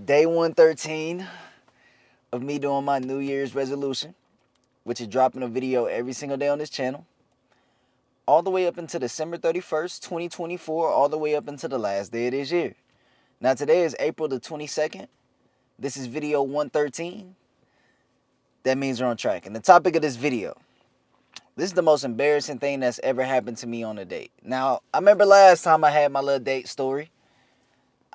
Day 113 of me doing my New Year's resolution, which is dropping a video every single day on this channel, all the way up until December 31st, 2024, all the way up until the last day of this year. Now, today is April the 22nd. This is video 113. That means we're on track. And the topic of this video, this is the most embarrassing thing that's ever happened to me on a date. Now, I remember last time I had my little date story.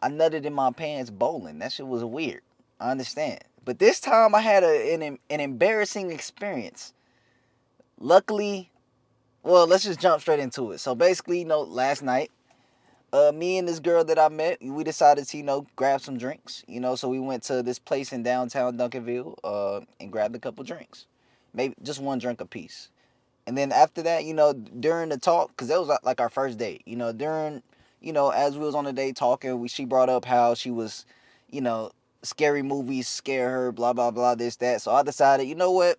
I nutted in my pants bowling. That shit was weird. I understand. But this time I had an embarrassing experience. Luckily, well, let's just jump straight into it. So basically, last night, me and this girl that I met, we decided to, grab some drinks. So we went to this place in downtown Duncanville, and grabbed a couple drinks. Maybe just one drink apiece. And then after that, during the talk, because that was like our first date, as we was on the date talking, she brought up how she was, you know, scary movies scare her, blah, blah, blah, this, that. So I decided, you know what?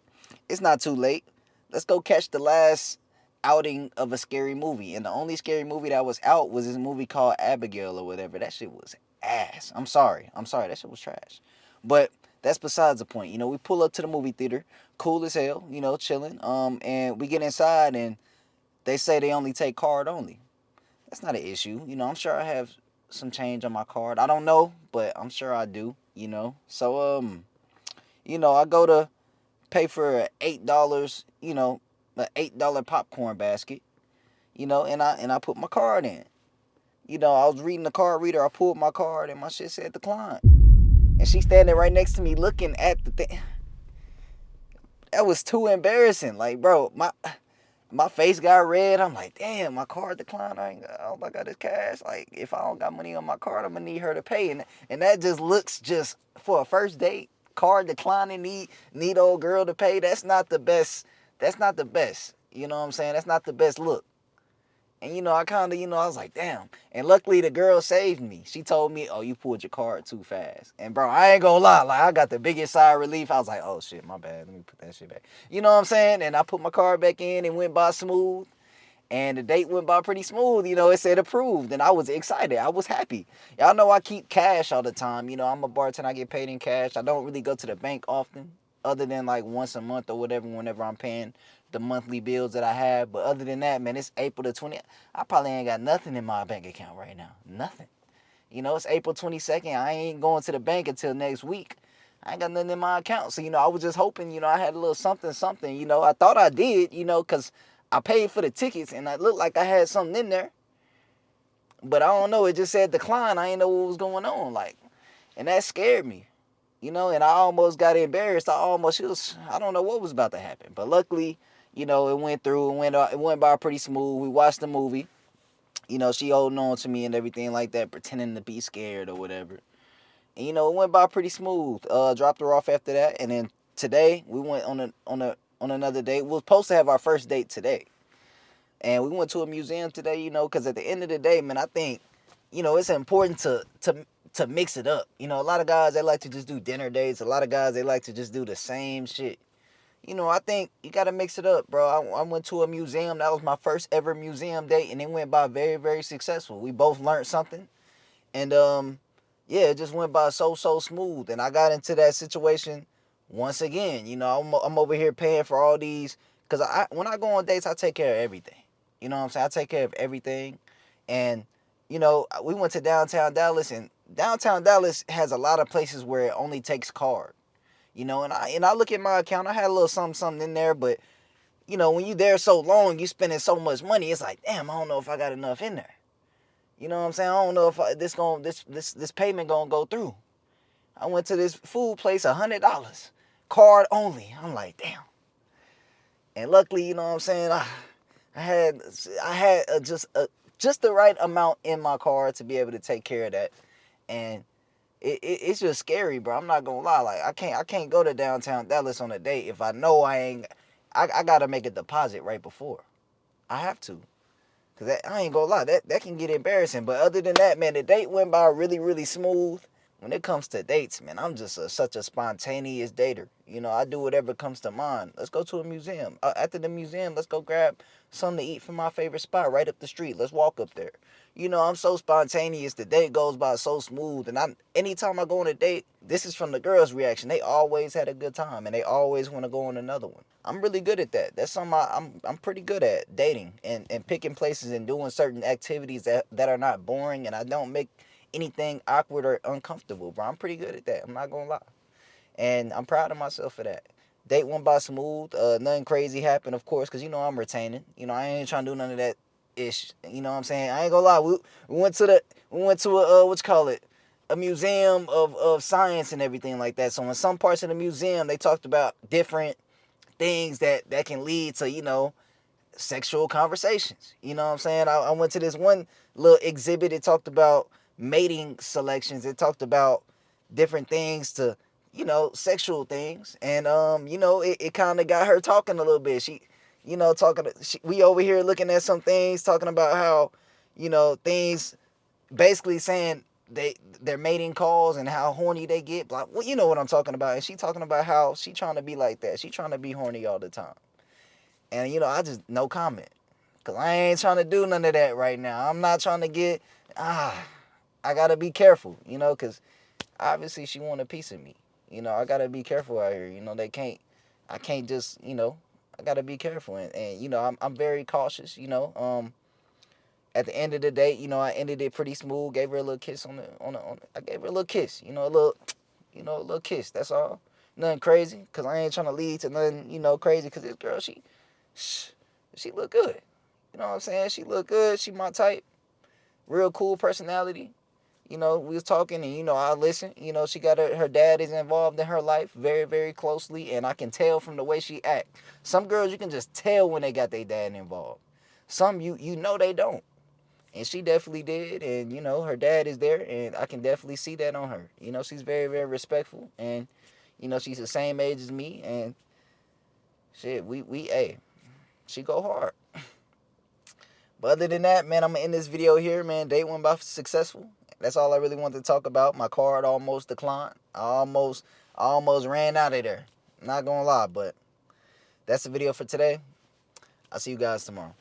It's not too late. Let's go catch the last outing of a scary movie. And the only scary movie that was out was this movie called Abigail or whatever. That shit was ass. I'm sorry. That shit was trash. But that's besides the point. We pull up to the movie theater, cool as hell, chilling. And we get inside and they say they only take card only. That's not an issue. I'm sure I have some change on my card. I don't know, but I'm sure I do. So I go to pay for $8, an $8 popcorn basket, and I put my card in. I was reading the card reader, I pulled my card and my shit said decline. And she standing right next to me looking at the thing. That was too embarrassing. Like, bro, my face got red. I'm like, damn, my card declined. I don't got this cash. Like, if I don't got money on my card, I'm gonna need her to pay. And that just looks just for a first date, card declining, need old girl to pay. That's not the best. That's not the best. You know what I'm saying? That's not the best look. And I kind of, I was like, damn. And luckily the girl saved me. She told me, oh, you pulled your card too fast. And bro, I ain't gonna lie, like I got the biggest sigh of relief. I was like, oh shit, my bad. Let me put that shit back. You know what I'm saying? And I put my card back in and went by smooth. And the date went by pretty smooth. It said approved. And I was excited. I was happy. Y'all know I keep cash all the time. I'm a bartender. I get paid in cash. I don't really go to the bank often, other than like once a month or whatever, whenever I'm paying the monthly bills that I have. But other than that, man, it's April the 20th. I probably ain't got nothing in my bank account right now. Nothing. It's April 22nd. I ain't going to the bank until next week. I ain't got nothing in my account. So, I was just hoping, I had a little something, something. I thought I did, because I paid for the tickets and it looked like I had something in there. But I don't know. It just said decline. I didn't know what was going on. Like, and that scared me. And I almost got embarrassed. I don't know what was about to happen. But luckily, it went through. It went by pretty smooth. We watched the movie. She holding on to me and everything like that, pretending to be scared or whatever. And, it went by pretty smooth. Dropped her off after that. And then today, we went on another date. We were supposed to have our first date today. And we went to a museum today, because at the end of the day, man, I think, it's important to mix it up. A lot of guys, they like to just do dinner dates. A lot of guys, they like to just do the same shit. I think you got to mix it up, bro. I went to a museum. That was my first ever museum date, and it went by very, very successful. We both learned something. And, yeah, it just went by so smooth. And I got into that situation once again. I'm over here paying for all these. Because when I go on dates, I take care of everything. You know what I'm saying? I take care of everything. And, we went to downtown Dallas, and downtown Dallas has a lot of places where it only takes card. And I look at my account, I had a little something in there, but, when you there so long, you spending so much money, it's like, damn, I don't know if I got enough in there. You know what I'm saying? I don't know if this payment gonna go through. I went to this food place, $100, card only. I'm like, damn. And luckily, you know what I'm saying, I had just the right amount in my card to be able to take care of that. And it's just scary, bro. I'm not gonna lie. Like, I can't go to downtown Dallas on a date if I know I gotta make a deposit right before. I have to. Cause I ain't gonna lie, that can get embarrassing. But other than that, man, the date went by really, really smooth. when it comes to dates, man, I'm just such a spontaneous dater. You know, I do whatever comes to mind. Let's go to a museum. After the museum, let's go grab something to eat from my favorite spot right up the street. Let's walk up there. You know, I'm so spontaneous. The date goes by so smooth. And anytime I go on a date, this is from the girls' reaction. They always had a good time and they always want to go on another one. I'm really good at that. That's something I'm pretty good at, dating and picking places and doing certain activities that are not boring, and I don't make anything awkward or uncomfortable, bro. I'm pretty good at that. I'm not gonna lie. And I'm proud of myself for that. Date went by smooth. Nothing crazy happened, of course, because you know I'm retaining. You know, I ain't trying to do none of that ish. You know what I'm saying? I ain't gonna lie. We went to a what you call it? A museum of science and everything like that. So in some parts of the museum they talked about different things that can lead to, you know, sexual conversations. You know what I'm saying? I went to this one little exhibit. It talked about mating selections. It talked about different things to, you know, sexual things. And, you know, it kind of got her talking a little bit. She, you know, we over here looking at some things, talking about how, you know, things basically saying their mating calls and how horny they get. Well, you know what I'm talking about. And she talking about how she trying to be like that. She trying to be horny all the time. And, you know, I just, no comment. Because I ain't trying to do none of that right now. I'm not trying to I got to be careful, you know, because obviously she want a piece of me. You know, I got to be careful out here. You know, I can't just, you know, I got to be careful. And, you know, I'm very cautious, you know. At the end of the day, you know, I ended it pretty smooth. Gave her a little kiss I gave her a little kiss, you know, a little kiss. That's all. Nothing crazy, because I ain't trying to lead to nothing, you know, crazy, because this girl, she look good. You know what I'm saying? She look good. She my type. Real cool personality. You know, we was talking and, you know, I listen. You know, she got her dad is involved in her life very, very closely. And I can tell from the way she act. Some girls, you can just tell when they got their dad involved. Some, you know they don't. And she definitely did. And, you know, her dad is there. And I can definitely see that on her. You know, she's very, very respectful. And, you know, she's the same age as me. And, shit, hey, she go hard. But other than that, man, I'm going to end this video here, man. Day went by successful. That's all I really wanted to talk about. My card almost declined. I almost ran out of there. Not going to lie, but that's the video for today. I'll see you guys tomorrow.